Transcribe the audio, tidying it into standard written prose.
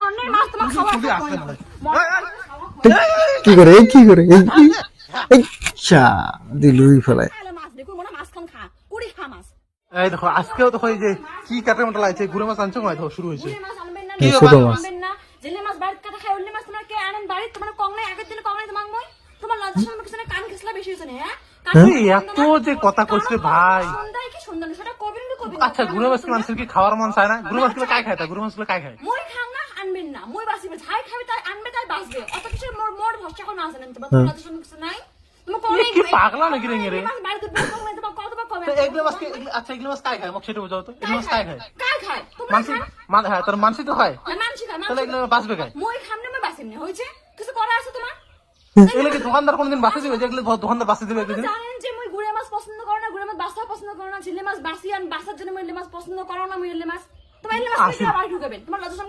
অন্যের মাছ তোমার খাওয়া কি করে কি করে এই চা দিলুই ফেলায়। মাছ দেখো মনে মাছ খান খা কুড়ি খা মাছ এই দেখো আজকেও দেখো এই যে কি কাটের মতো লাগছে গুড়ে মাছ আনছো নয় দেখো শুরু হয়েছে। গুড়ে মাছ আনবেন না কি ছোট মাছ? আনবেন না জেলে মাছ বাড়িতে কাটা খায় ওলে মাছ তোমার কে আনেন বাড়িতে তোমার কং নাই আগের দিনে কং নাই তোমার মই তোমার লজ্জা শরম কিছু না কান খেসলা বেশি হয়েছে না হ্যাঁ এত যে কথা কইছে ভাই। সুন্দর কি সুন্দর সেটা কবিন কি কবিন আচ্ছা গুড়ে মাছ কি মানুষের কি খাওয়ার মন চায় না? গুড়ে মাছ গুলো কাই খায় তা গুড়ে মাছ গুলো কাই খায়? মই খাং না আনবেন না মই বাসিবে যাই খাবে তাই আনবে তাই বাসবে অত কিছু মোর ভরসা করে মাছ আনেন তোমার লজ্জা শরম কিছু নাই তুমি কং নাই কি পাগলা নাকি রে রে? মাছ বাড়িতে বের কং নাই তোমার কত বা কবে এগুলো মাছ কি আচ্ছা এগুলো মাছ কাই খায় মোক সেটা বোঝাও তো। এগুলো মাছ কাই খায়? কার খায় তোমার মানুষ হ্যাঁ তোর মানসি তো হয় মানসি খায় তাহলে এগুলো বাঁচবে কাই? মই খামনে মই বাসিম না হইছে কিছু করা আছে তোমার এগুলো কি দোকানদার কোনদিন বাঁচে দিবে? যেগুলো দোকানদার বাঁচে দিবে একদিন? জানেন যে মই গুড়ে মাছ পছন্দ করো না গুড়ে মাছ বাসা পছন্দ করো না ঝিলে মাছ বাসি আন বাসার জন্য মই ইলে মাছ পছন্দ করো না মই ইলে মাছ তোমার ইলে মাছ আবার ঢুকাবেন তোমার লজ্জা